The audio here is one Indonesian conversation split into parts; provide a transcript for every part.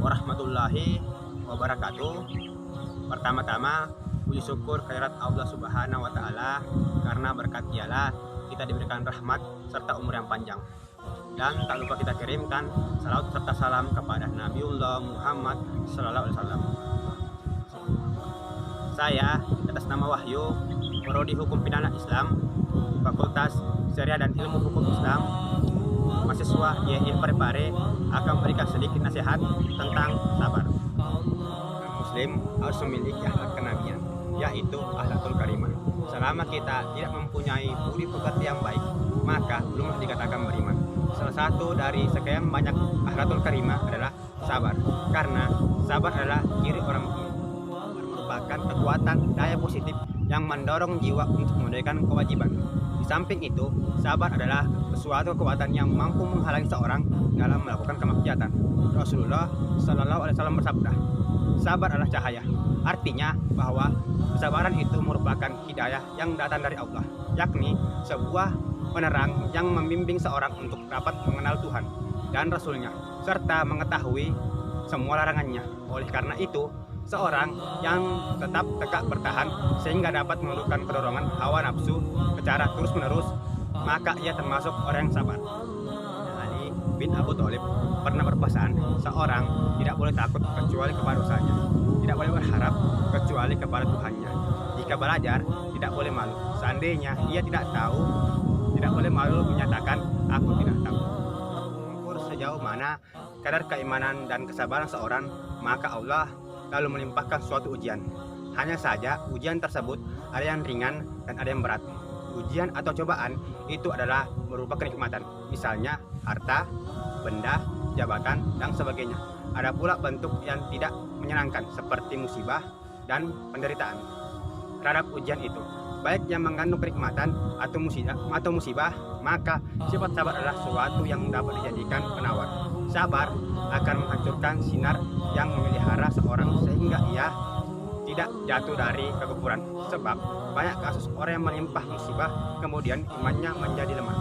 warahmatullahi wabarakatuh. Pertama-tama, puji syukur kehadirat Allah Subhanahu wa Ta'ala, karena berkat Dialah kita diberikan rahmat serta umur yang panjang. Dan tak lupa kita kirimkan salawat serta salam kepada Nabiullah Muhammad Sallallahu Alaihi Wasallam. Saya atas nama Wahyu, Prodi Hukum Pidana Islam, Fakultas Syariah dan Ilmu Hukum Islam, mahasiswa YIF Parepare, akan memberikan sedikit nasihat tentang sabar. Muslim harus memiliki akhlak kenabian, yaitu akhlakul karimah. Selama kita tidak mempunyai budi pekerti yang baik, maka belum dikatakan beriman. Salah satu dari sekian banyak akhlakul karimah adalah sabar, karena sabar adalah ciri orang mukmin. Merupakan kekuatan daya positif yang mendorong jiwa untuk menunaikan kewajiban. Di samping itu, sabar adalah suatu kekuatan yang mampu menghalangi seorang dalam melakukan kemaksiatan. Rasulullah Sallallahu Alaihi Wasallam bersabda, "Sabar adalah cahaya." Artinya bahwa kesabaran itu merupakan hidayah yang datang dari Allah, yakni sebuah penerang yang membimbing seorang untuk dapat mengenal Tuhan dan Rasul-Nya, serta mengetahui semua larangannya. Oleh karena itu, seorang yang tetap tegak bertahan sehingga dapat menundukkan kedorongan hawa nafsu secara terus-menerus, maka ia termasuk orang yang sabar. Ali bin Abu Thalib pernah berpesan, seorang tidak boleh takut kecuali kepada dosanya, tidak boleh berharap kecuali kepada Tuhannya. Jika belajar, tidak boleh malu. Seandainya ia tidak tahu, tidak boleh malu menyatakan, "Aku tidak tahu." Mengukur sejauh mana kadar keimanan dan kesabaran seorang, maka Allah lalu melimpahkan suatu ujian. Hanya saja ujian tersebut ada yang ringan dan ada yang berat. Ujian atau cobaan itu adalah berupa kenikmatan, misalnya harta, benda, jabatan, dan sebagainya. Ada pula bentuk yang tidak menyenangkan seperti musibah dan penderitaan. Terhadap ujian itu, baik yang mengandung kenikmatan atau musibah, maka sifat sabar adalah sesuatu yang dapat dijadikan penawar. Sabar akan menghancurkan sinar yang memelihara seorang sehingga ia tidak jatuh dari kekufuran. Sebab banyak kasus orang yang melimpah musibah kemudian imannya menjadi lemah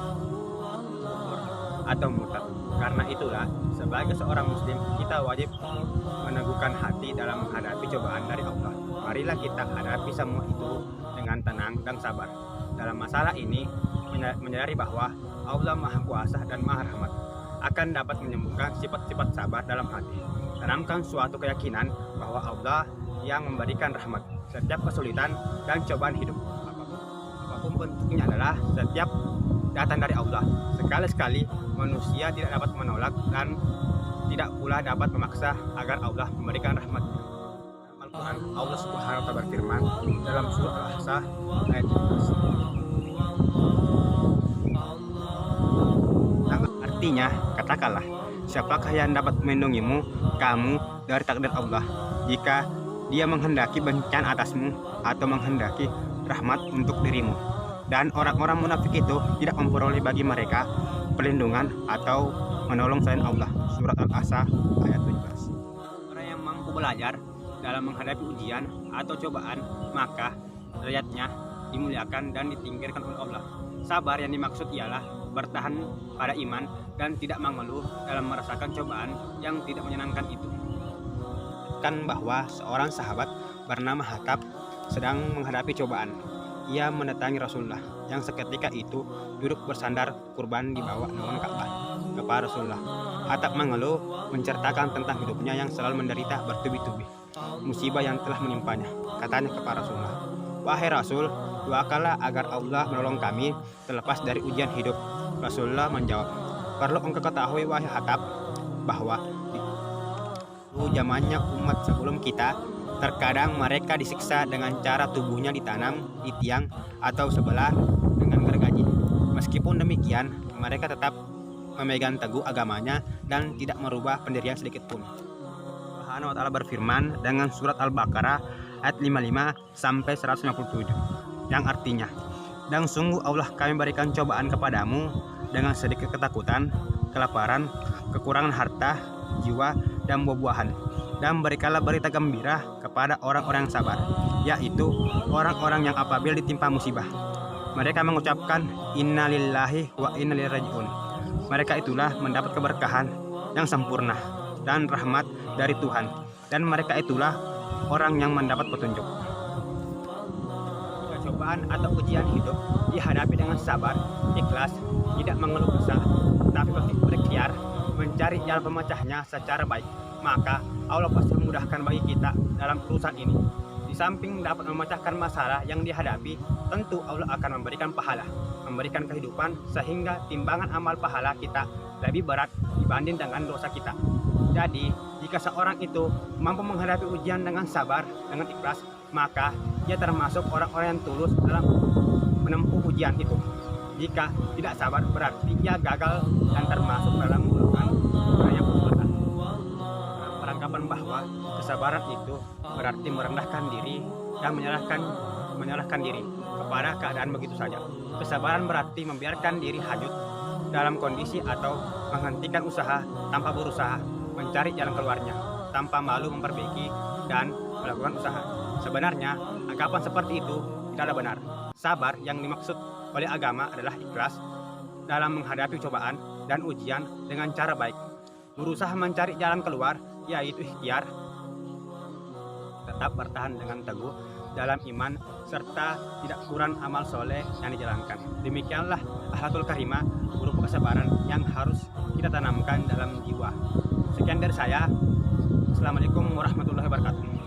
atau murtad. Karena itulah, sebagai seorang muslim, kita wajib meneguhkan hati dalam menghadapi cobaan dari Allah. Marilah kita hadapi semua itu dengan tenang dan sabar. Dalam masalah ini, menyadari bahwa Allah Maha Kuasa dan Maha Rahmat akan dapat menyembuhkan sifat-sifat sabar dalam hati. Tanamkan suatu keyakinan bahwa Allah yang memberikan rahmat setiap kesulitan dan cobaan hidup. Apapun bentuknya adalah setiap datang dari Allah. Sekali-sekali manusia tidak dapat menolak dan tidak pula dapat memaksa agar Allah memberikan rahmat-Nya. Al-Quran, Allah Subhanahu wa Ta'ala berfirman dalam surah Al-Ahzab ayat 17. Artinya, katakanlah, siapakah yang dapat melindungimu, kamu, dari takdir Allah, jika Dia menghendaki bencana atasmu atau menghendaki rahmat untuk dirimu. Dan orang-orang munafik itu tidak memperoleh bagi mereka perlindungan atau menolong selain Allah. Surat Al-Ahzab ayat 17. Orang yang mampu belajar dalam menghadapi ujian atau cobaan, maka derajatnya dimuliakan dan ditinggikan oleh Allah. Sabar yang dimaksud ialah bertahan pada iman dan tidak mengeluh dalam merasakan cobaan yang tidak menyenangkan itu. Kan bahwa seorang sahabat bernama Hatab sedang menghadapi cobaan. Ia mendatangi Rasulullah yang seketika itu duduk bersandar kurban di bawah naungan Ka'bah kepada Rasulullah. Hatab mengeluh, menceritakan tentang hidupnya yang selalu menderita bertubi-tubi musibah yang telah menimpanya. Katanya kepada Rasulullah, "Wahai Rasul, doakanlah agar Allah menolong kami terlepas dari ujian hidup." Rasulullah menjawab, "Perlu engkau ketahui wahai Hatab, bahwa di zamannya umat sebelum kita, terkadang mereka disiksa dengan cara tubuhnya ditanam di tiang atau sebelah dengan gergaji. Meskipun demikian, mereka tetap memegang teguh agamanya dan tidak merubah pendirian sedikit pun." Subhanahu wa Ta'ala berfirman dengan surat Al-Baqarah ayat 55 sampai 157, yang artinya, "Dan sungguh Allah kami berikan cobaan kepadamu dengan sedikit ketakutan, kelaparan, kekurangan harta, jiwa, dan buah-buahan. Dan berikanlah berita gembira kepada orang-orang yang sabar, yaitu orang-orang yang apabila ditimpa musibah, mereka mengucapkan inna lillahi wa inna ilaihi raji'un. Mereka itulah mendapat keberkahan yang sempurna. dan rahmat dari Tuhan, dan mereka itulah orang yang mendapat petunjuk. Cobaan atau ujian hidup dihadapi dengan sabar, ikhlas, tidak mengeluh kesah, tapi berikhtiar mencari jalan pemecahnya secara baik, maka Allah pasti memudahkan bagi kita dalam urusan ini. Di samping dapat memecahkan masalah yang dihadapi, tentu Allah akan memberikan pahala, memberikan kehidupan, sehingga timbangan amal pahala kita lebih berat dibanding dengan dosa kita. Jadi, jika seorang itu mampu menghadapi ujian dengan sabar, dengan ikhlas, maka dia termasuk orang-orang yang tulus dalam menempuh ujian itu. Jika tidak sabar, berarti ia gagal dan termasuk dalam golongan orang yang putus asa. Peranggapan bahwa kesabaran itu berarti merendahkan diri dan menyalahkan diri kepada keadaan begitu saja. Kesabaran berarti membiarkan diri hanyut dalam kondisi atau menghentikan usaha tanpa berusaha mencari jalan keluarnya, tanpa malu memperbaiki dan melakukan usaha. Sebenarnya, anggapan seperti itu tidaklah benar. Sabar yang dimaksud oleh agama adalah ikhlas dalam menghadapi cobaan dan ujian dengan cara baik, berusaha mencari jalan keluar, yaitu ikhtiar, tetap bertahan dengan teguh dalam iman, serta tidak kurang amal soleh yang dijalankan. Demikianlah akhlakul karimah berupa kesabaran yang harus kita tanamkan dalam jiwa. Sekian dari saya. Assalamualaikum warahmatullahi wabarakatuh.